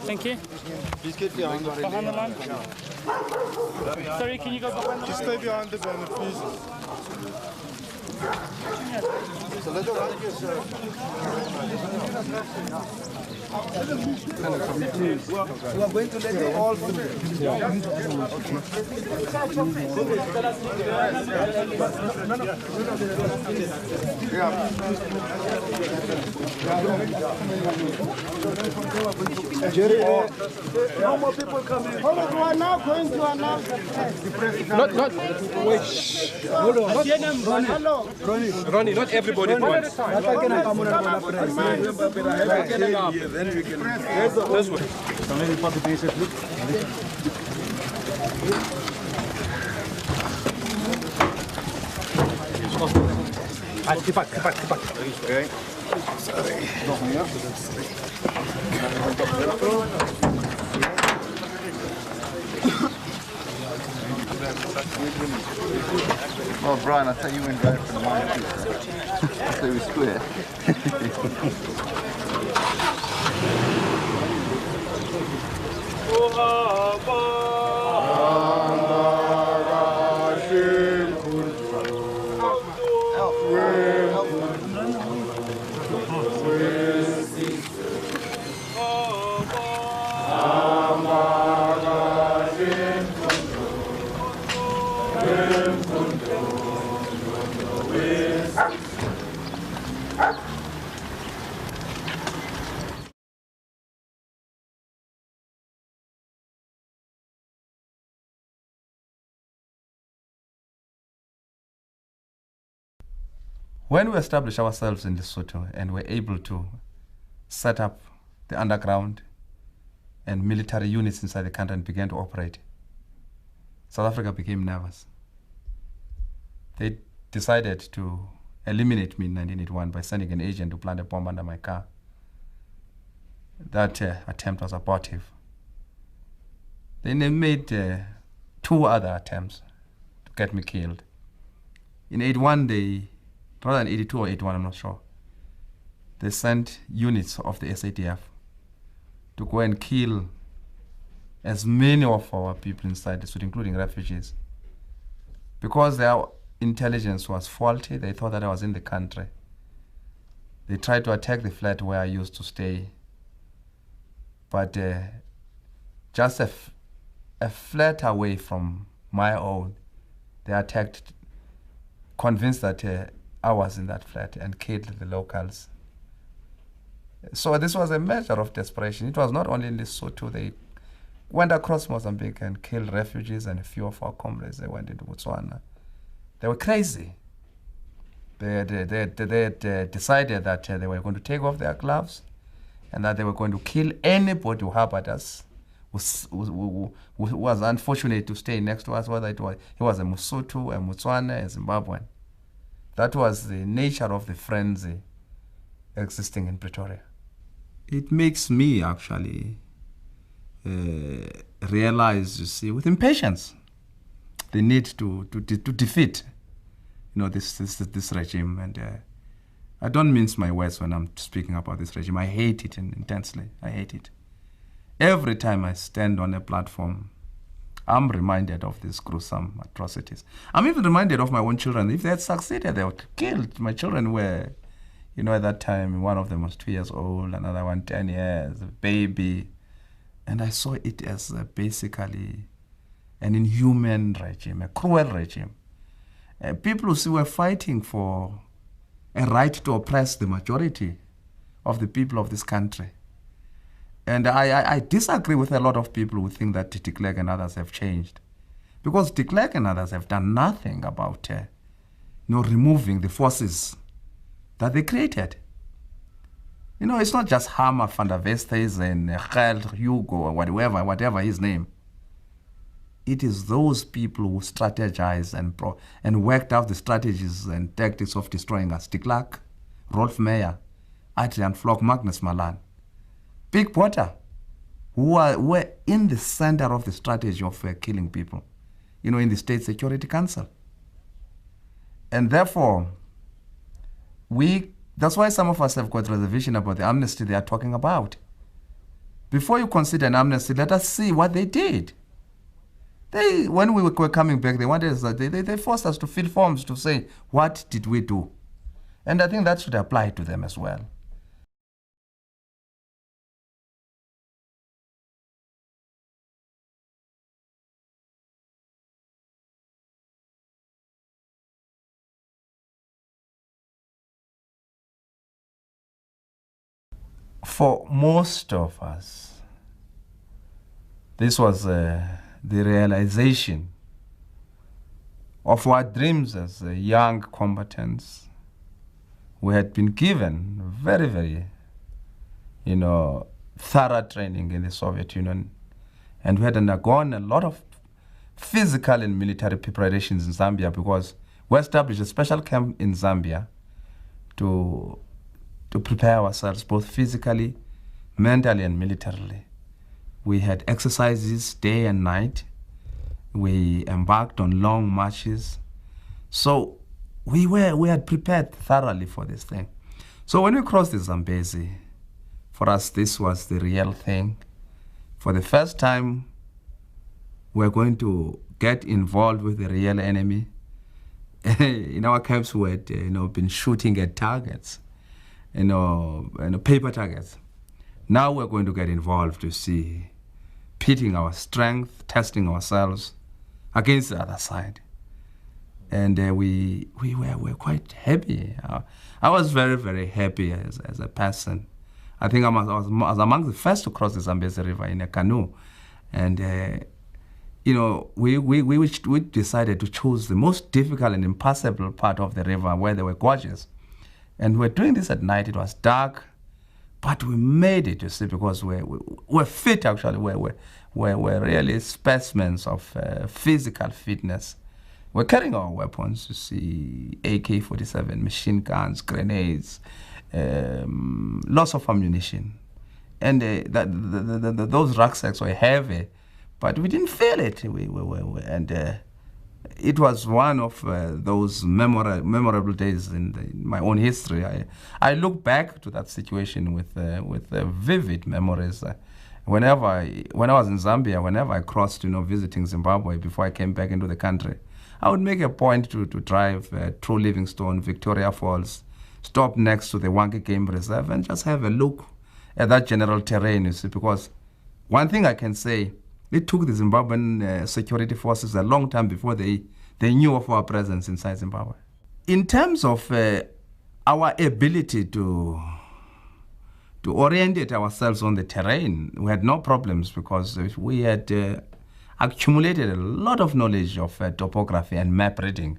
Thank you. Please get behind the Behind the line. Sorry, can you go behind the line? Just stay behind the banner, please. So let's go. We are going to let you all through. Jerry, no more people coming. Hold on, we are now going to announce the president. Not, wait, hold on. Hello. Ronnie, not everybody at once. Then we can. This way. Keep back. Okay. Oh, Brian, I thought you went back for the mine too. I thought it was square. When we established ourselves in Lesotho and were able to set up the underground and military units inside the country and began to operate, South Africa became nervous. They decided to eliminate me in 1981 by sending an agent to plant a bomb under my car. That attempt was abortive. Then they made 2 other attempts to get me killed. In 81, rather than 82 or 81, I'm not sure, they sent units of the SADF to go and kill as many of our people inside the suit, including refugees. Because their intelligence was faulty, they thought that I was in the country. They tried to attack the flat where I used to stay. But just a flat away from my own, they attacked, convinced that I was in that flat, and killed the locals. So this was a measure of desperation. It was not only in Lesotho. They went across Mozambique and killed refugees, and a few of our comrades, they went into Botswana. They were crazy. They decided that they were going to take off their gloves and that they were going to kill anybody who harbored us, who was unfortunate to stay next to us, whether he was a Mosotho, a Motswana, a Zimbabwean. That was the nature of the frenzy existing in Pretoria. It makes me actually realize, you see, with impatience, the need to defeat, this regime. And I don't mince my words when I'm speaking about this regime. I hate it intensely. I hate it. Every time I stand on a platform, I'm reminded of these gruesome atrocities. I'm even reminded of my own children. If they had succeeded, they would have killed. My children were, at that time, one of them was 2 years old, another one 10 years, a baby. And I saw it as basically an inhuman regime, a cruel regime. People who were fighting for a right to oppress the majority of the people of this country. And I disagree with a lot of people who think that de Klerk and others have changed. Because de Klerk and others have done nothing about removing the forces that they created. It's not just Hammer, Van der Vestes, and Gert, Hugo, or whatever his name. It is those people who strategized and worked out the strategies and tactics of destroying us. De Klerk, Rolf Meyer, Adrian Flock, Magnus Malan. Big Potter, who were in the center of the strategy of killing people, in the State Security Council. And therefore, we That's why some of us have got reservation about the amnesty they are talking about. Before you consider an amnesty, let us see what they did. When we were coming back, they wanted us, they forced us to fill forms to say, what did we do? And I think that should apply to them as well. For most of us, this was the realization of our dreams as young combatants. We had been given very, very, thorough training in the Soviet Union, and we had undergone a lot of physical and military preparations in Zambia, because we established a special camp in Zambia to prepare ourselves both physically, mentally, and militarily. We had exercises day and night. We embarked on long marches. So we had prepared thoroughly for this thing. So when we crossed the Zambezi, for us this was the real thing. For the first time, we're going to get involved with the real enemy. In our camps, we had been shooting at targets, paper targets. Now we're going to get involved to see, pitting our strength, testing ourselves against the other side. And we were quite happy. I was very, very happy as a person. I think I was among the first to cross the Zambezi River in a canoe. And, we decided to choose the most difficult and impassable part of the river where there were gorges. And we were doing this at night. It was dark, but we made it, you see, because we're fit, actually. We're really specimens of physical fitness. We're carrying our weapons, you see, AK-47, machine guns, grenades, lots of ammunition. And those rucksacks were heavy, but we didn't feel it. It was one of those memorable days in my own history. I look back to that situation with vivid memories. When I was in Zambia, whenever I crossed, visiting Zimbabwe before I came back into the country, I would make a point to drive through Livingstone, Victoria Falls, stop next to the Wanke Game Reserve, and just have a look at that general terrain, you see, because one thing I can say, it took the Zimbabwean security forces a long time before they knew of our presence inside Zimbabwe. In terms of our ability to orientate ourselves on the terrain, we had no problems, because we had accumulated a lot of knowledge of topography and map reading.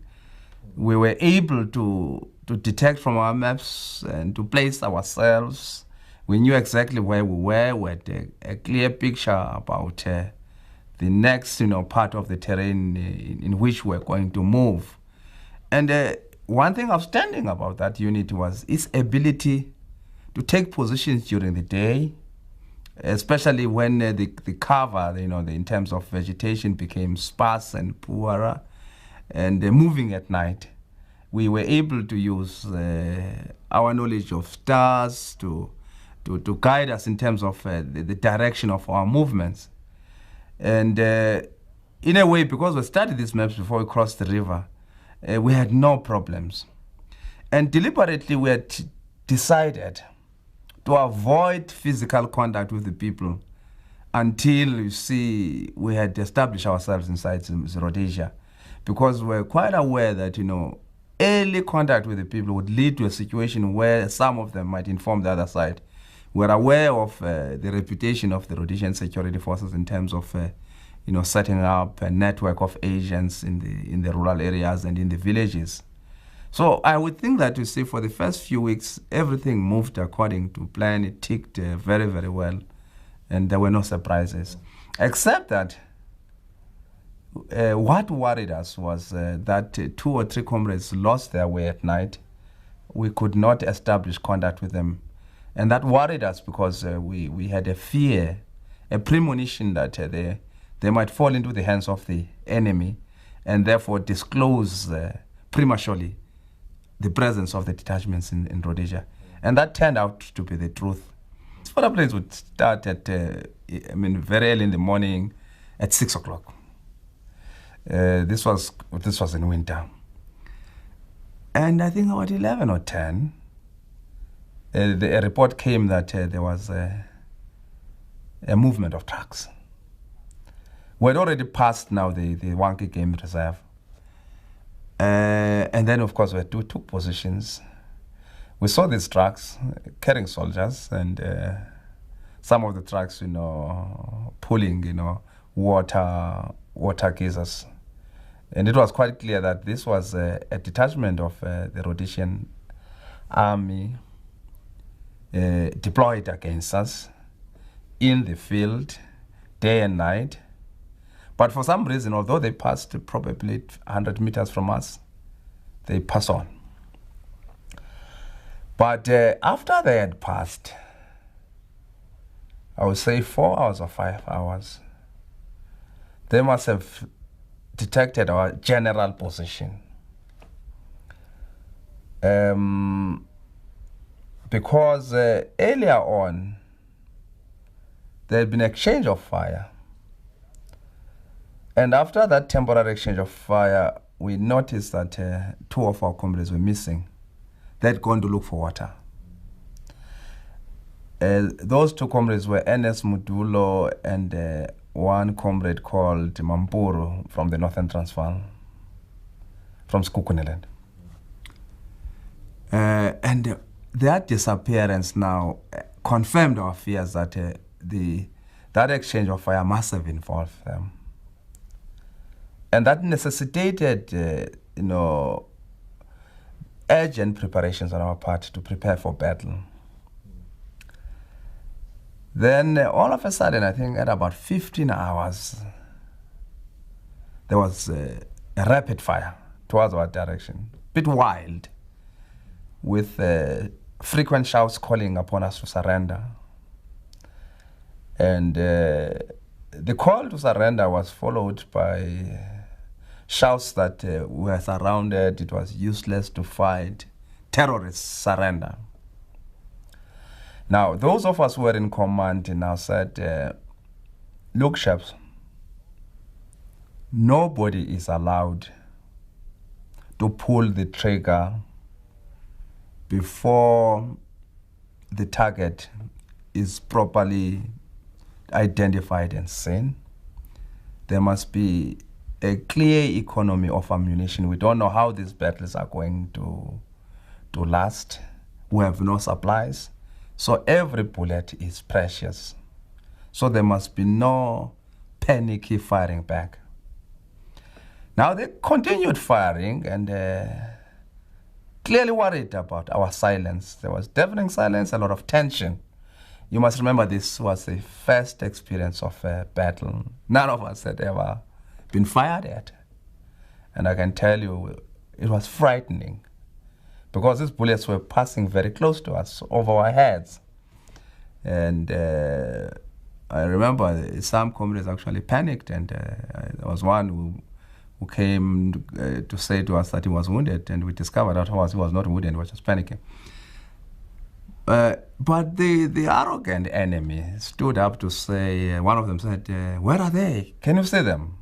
We were able to detect from our maps and to place ourselves. We knew exactly where we were. We had a clear picture about the next part of the terrain in which we're going to move. And one thing outstanding about that unit was its ability to take positions during the day, especially when the cover, in terms of vegetation, became sparse and poorer, and moving at night. We were able to use our knowledge of stars to guide us in terms of the direction of our movements. And in a way, because we studied these maps before we crossed the river, we had no problems. And deliberately, we had decided to avoid physical contact with the people until, you see, we had established ourselves inside Rhodesia, because we're quite aware that, early contact with the people would lead to a situation where some of them might inform the other side. We're aware of the reputation of the Rhodesian security forces in terms of, setting up a network of agents in the rural areas and in the villages. So I would think that, you see, for the first few weeks, everything moved according to plan. It ticked very, very well, and there were no surprises, except that what worried us was that 2 or 3 comrades lost their way at night. We could not establish contact with them. And that worried us, because we had a fear, a premonition that they might fall into the hands of the enemy, and therefore disclose prematurely the presence of the detachments in Rhodesia. And that turned out to be the truth. Photo planes would start at, very early in the morning at 6 o'clock. This was in winter. And I think about 11 or 10, a report came that there was a movement of trucks. We had already passed now the Wanki Game Reserve. And then, of course, we took positions. We saw these trucks carrying soldiers, and some of the trucks, pulling, water geysers. And it was quite clear that this was a detachment of the Rhodesian army deployed against us in the field, day and night. But for some reason, although they passed probably 100 meters from us, they passed on. But after they had passed, I would say 4 hours or 5 hours, they must have detected our general position. Because earlier on, there had been exchange of fire. And after that temporary exchange of fire, we noticed that 2 of our comrades were missing. They'd gone to look for water. Those 2 comrades were Ernest Mudulo and one comrade called Mampuru from the Northern Transvaal, from Skukuniland. And their disappearance now confirmed our fears that that exchange of fire must have involved them. And that necessitated, urgent preparations on our part to prepare for battle. Then all of a sudden, I think at about 15 hours, there was a rapid fire towards our direction, a bit wild, with frequent shouts calling upon us to surrender. And the call to surrender was followed by shouts that we were surrounded, it was useless to fight, terrorists surrender. Now, those of us who were in command now said, look, chaps, nobody is allowed to pull the trigger before the target is properly identified and seen. There must be a clear economy of ammunition. We don't know how these battles are going to last. We have no supplies. So every bullet is precious. So there must be no panicky firing back. Now they continued firing and clearly worried about our silence. There was deafening silence, a lot of tension. You must remember this was the first experience of a battle. None of us had ever been fired at. And I can tell you, it was frightening because these bullets were passing very close to us, over our heads. And I remember some comrades actually panicked, and there was one who came to say to us that he was wounded, and we discovered afterwards he was not wounded, he was just panicking. But the arrogant enemy stood up to say, one of them said, where are they? Can you see them?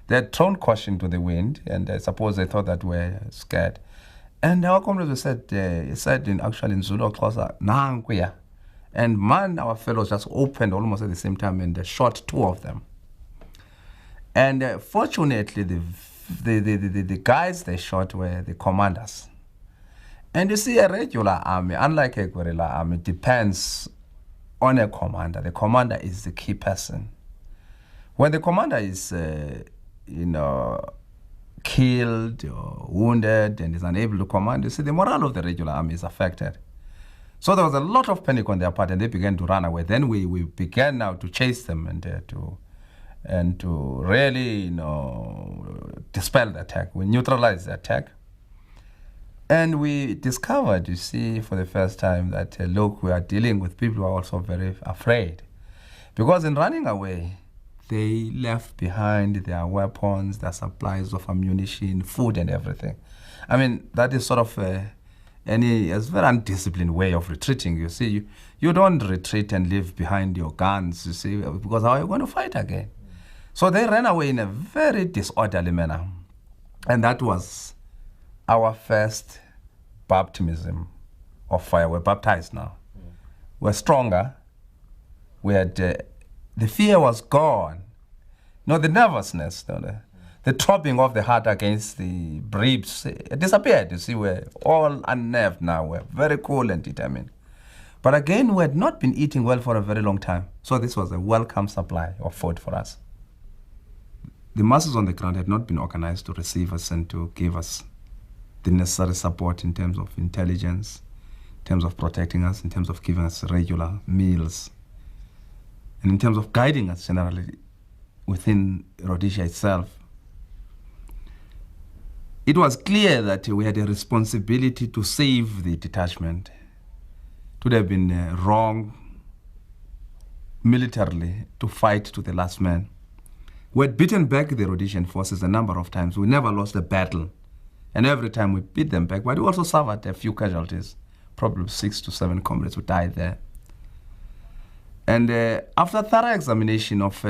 They had thrown caution to the wind, and I suppose they thought that we're scared. And our comrades said in Zulu, Xhosa, and man, our fellows just opened almost at the same time and shot 2 of them. And fortunately, the guys they shot were the commanders. And you see, a regular army, unlike a guerrilla army, depends on a commander. The commander is the key person. When the commander is, killed or wounded and is unable to command, you see, the morale of the regular army is affected. So there was a lot of panic on their part, and they began to run away. Then we began now to chase them and to really, dispel the attack. We neutralized the attack. And we discovered, you see, for the first time that, look, we are dealing with people who are also very afraid. Because in running away, they left behind their weapons, their supplies of ammunition, food and everything. I mean, that is sort of And he has a very undisciplined way of retreating. You see, you don't retreat and leave behind your guns, you see, because how are you going to fight again? So they ran away in a very disorderly manner. And that was our first baptism of fire. We're baptized now. We're stronger. We had, the fear was gone. No, the nervousness, the throbbing of the heart against the ribs, it disappeared. You see, we're all unnerved now. We're very cool and determined. But again, we had not been eating well for a very long time. So this was a welcome supply of food for us. The masses on the ground had not been organized to receive us and to give us the necessary support in terms of intelligence, in terms of protecting us, in terms of giving us regular meals, and in terms of guiding us generally within Rhodesia itself. It was clear that we had a responsibility to save the detachment. It would have been wrong militarily to fight to the last man. We had beaten back the Rhodesian forces a number of times. We never lost a battle. And every time we beat them back, but we also suffered a few casualties, probably 6 to 7 comrades who died there. And after thorough examination of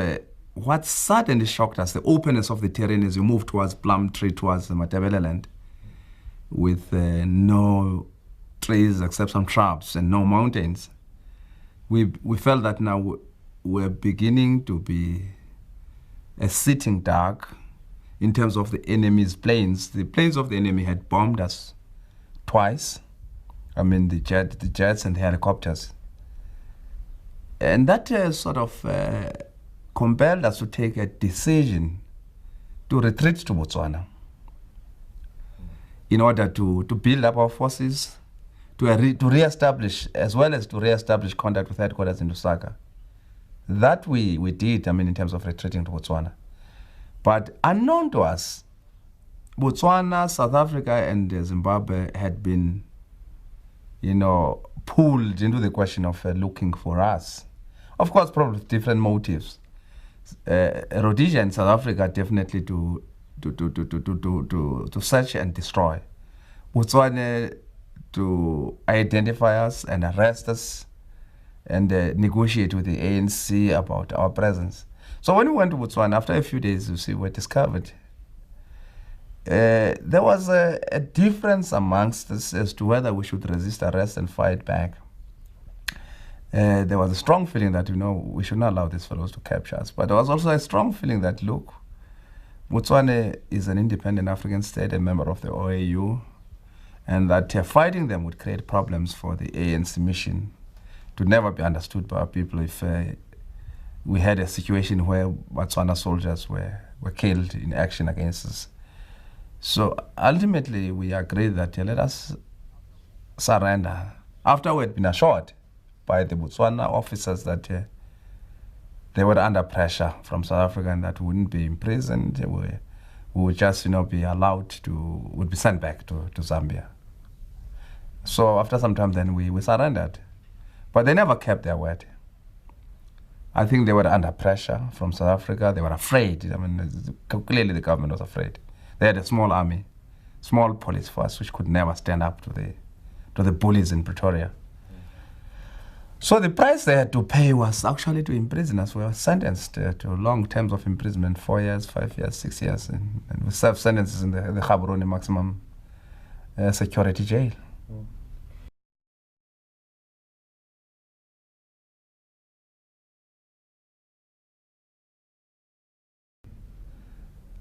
what suddenly shocked us, the openness of the terrain as we moved towards Plumtree, towards the Matabele land, with no trees except some shrubs and no mountains, we felt that now we're beginning to be a sitting duck in terms of the enemy's planes. The planes of the enemy had bombed us twice. I mean, the jets and the helicopters. And that sort of compelled us to take a decision to retreat to Botswana in order to build up our forces, to re-establish, as well as to re-establish contact with headquarters in Lusaka. That we did, I mean, in terms of retreating to Botswana. But unknown to us, Botswana, South Africa, and Zimbabwe had been, pulled into the question of looking for us. Of course, probably with different motives. Rhodesia and South Africa definitely to search and destroy. Botswana to identify us and arrest us and negotiate with the ANC about our presence. So when we went to Botswana, after a few days, you see, we discovered there was a difference amongst us as to whether we should resist arrest and fight back. There was a strong feeling that, we should not allow these fellows to capture us. But there was also a strong feeling that, look, Botswana is an independent African state, a member of the OAU, and that fighting them would create problems for the ANC mission. It would never be understood by our people if we had a situation where Botswana soldiers were killed in action against us. So ultimately, we agreed that let us surrender. After we had been assured by the Botswana officers that they were under pressure from South Africa and that we wouldn't be imprisoned, we would just be allowed would be sent back to Zambia. So after some time then we surrendered. But they never kept their word. I think they were under pressure from South Africa. They were afraid. I mean, clearly the government was afraid. They had a small army, small police force, which could never stand up to the bullies in Pretoria. So the price they had to pay was actually to imprison us. We were sentenced to long terms of imprisonment, 4 years, 5 years, 6 years, and we served sentences in the Gaborone maximum security jail.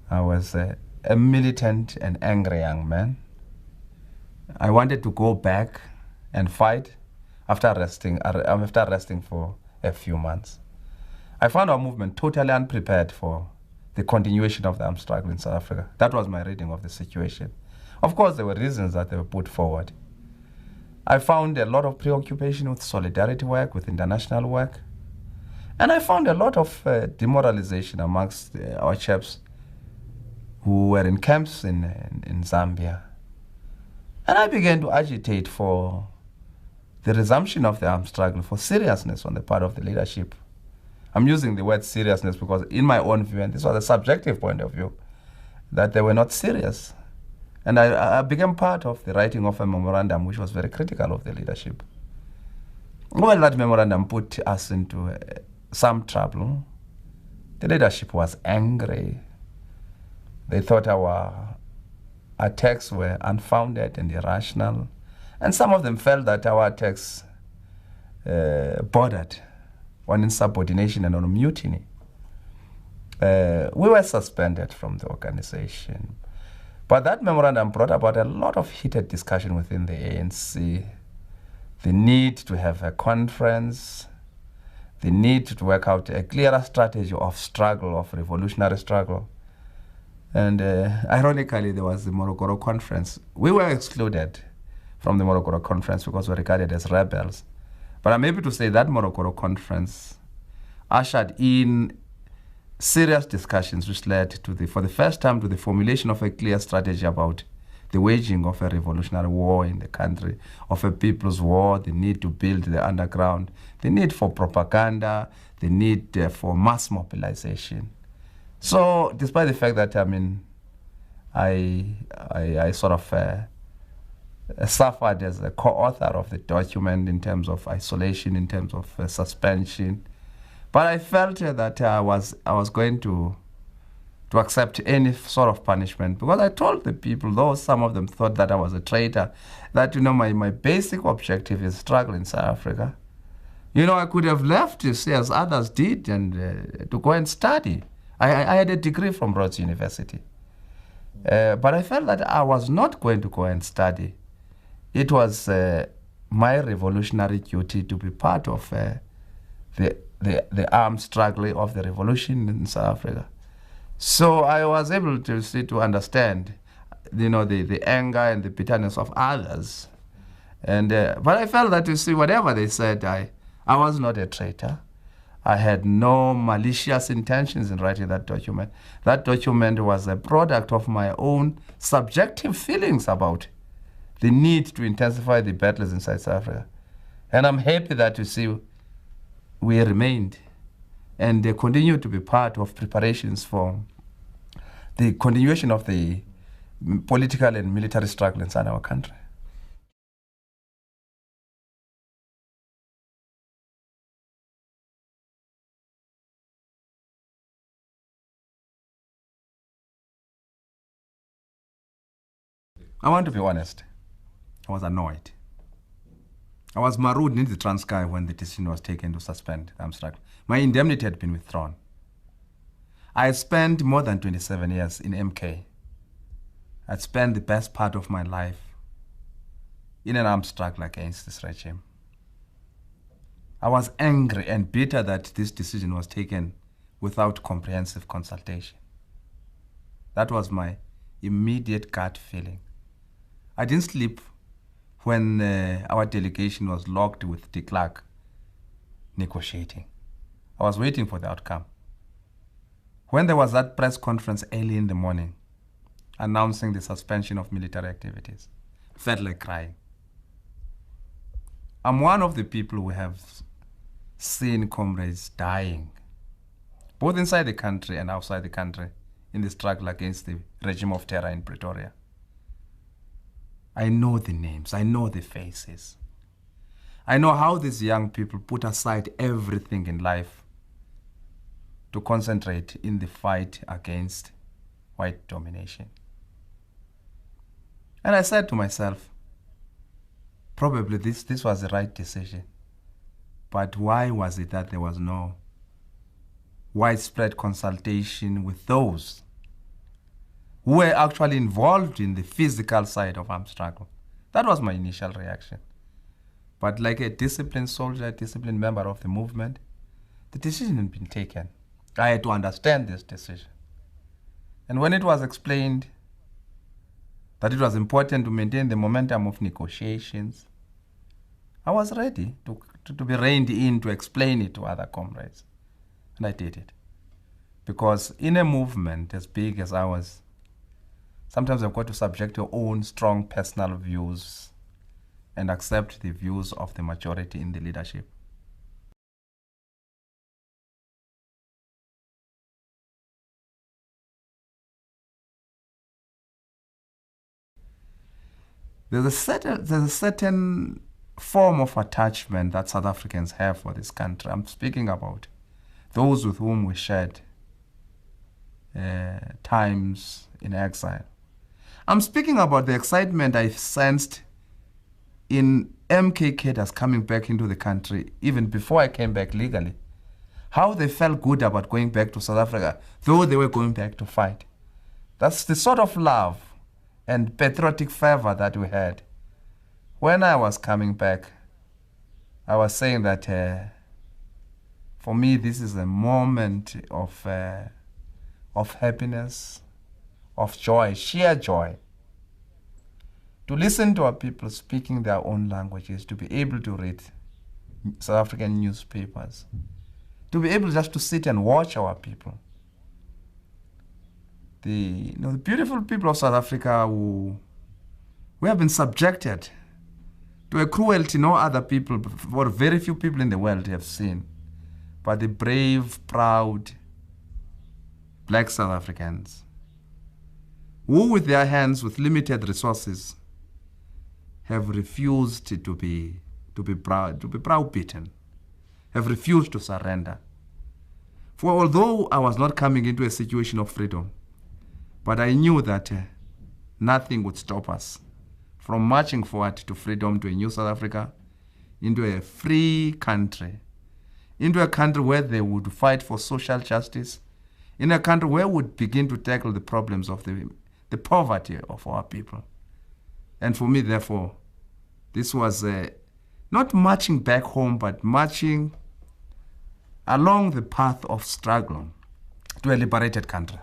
I was a militant and angry young man. I wanted to go back and fight after resting for a few months. I found our movement totally unprepared for the continuation of the armed struggle in South Africa. That was my reading of the situation. Of course, there were reasons that they were put forward. I found a lot of preoccupation with solidarity work, with international work. And I found a lot of demoralization amongst our chaps who were in camps in Zambia. And I began to agitate for the resumption of the armed struggle, for seriousness on the part of the leadership. I'm using the word seriousness because in my own view, and this was a subjective point of view, that they were not serious. And I became part of the writing of a memorandum which was very critical of the leadership. Well, that memorandum put us into some trouble. The leadership was angry. They thought our attacks were unfounded and irrational. And some of them felt that our attacks bordered on insubordination and on mutiny. We were suspended from the organization. But that memorandum brought about a lot of heated discussion within the ANC. The need to have a conference, the need to work out a clearer strategy of struggle, of revolutionary struggle. And ironically, there was the Morogoro conference. We were excluded from the Morogoro conference because we were regarded as rebels. But I'm able to say that Morogoro conference ushered in serious discussions which led to for the first time to the formulation of a clear strategy about the waging of a revolutionary war in the country, of a people's war, the need to build the underground, the need for propaganda, the need for mass mobilization. So despite the fact that, I sort of suffered as a co-author of the document in terms of isolation, in terms of suspension, but I felt that I was going to accept any sort of punishment, because I told the people, though some of them thought that I was a traitor, that, my basic objective is struggle in South Africa. I could have left, as others did, and to go and study. I had a degree from Rhodes University. But I felt that I was not going to go and study. It was my revolutionary duty to be part of the armed struggle of the revolution in South Africa. So I was able to understand, the anger and the bitterness of others. And but I felt that, whatever they said, I was not a traitor. I had no malicious intentions in writing that document. That document was a product of my own subjective feelings about the need to intensify the battles inside South Africa. And I'm happy that, we remained and they continue to be part of preparations for the continuation of the political and military struggle inside our country. I want to be honest. I was annoyed. I was marooned in the Transkei when the decision was taken to suspend the armed struggle. My indemnity had been withdrawn. I spent more than 27 years in MK. I'd spent the best part of my life in an armed struggle against this regime. I was angry and bitter that this decision was taken without comprehensive consultation. That was my immediate gut feeling. I didn't sleep when our delegation was locked with de Klerk negotiating. I was waiting for the outcome. When there was that press conference early in the morning announcing the suspension of military activities, I felt like crying. I'm one of the people who have seen comrades dying, both inside the country and outside the country, in the struggle against the regime of terror in Pretoria. I know the names, I know the faces. I know how these young people put aside everything in life to concentrate in the fight against white domination. And I said to myself, probably this was the right decision. But why was it that there was no widespread consultation with those who were actually involved in the physical side of armed struggle? That was my initial reaction. But like a disciplined soldier, a disciplined member of the movement, the decision had been taken. I had to understand this decision. And when it was explained that it was important to maintain the momentum of negotiations, I was ready to be reined in to explain it to other comrades. And I did it. Because in a movement as big as ours, sometimes you've got to subject your own strong personal views and accept the views of the majority in the leadership. there's a certain form of attachment that South Africans have for this country. I'm speaking about those with whom we shared times in exile. I'm speaking about the excitement I sensed in MK cadres coming back into the country even before I came back legally. How they felt good about going back to South Africa, though they were going back to fight. That's the sort of love and patriotic fervor that we had. When I was coming back, I was saying that for me, this is a moment of happiness, of joy, sheer joy. To listen to our people speaking their own languages, to be able to read South African newspapers, to be able just to sit and watch our people. The beautiful people of South Africa who have been subjected to a cruelty no other people, or very few people in the world have seen. But the brave, proud black South Africans, who with their hands, with limited resources, have refused to be browbeaten, have refused to surrender. For although I was not coming into a situation of freedom, but I knew that nothing would stop us from marching forward to freedom, to a new South Africa, into a free country, into a country where they would fight for social justice, in a country where we would begin to tackle the problems of the poverty of our people. And for me, therefore, this was not marching back home, but marching along the path of struggle to a liberated country.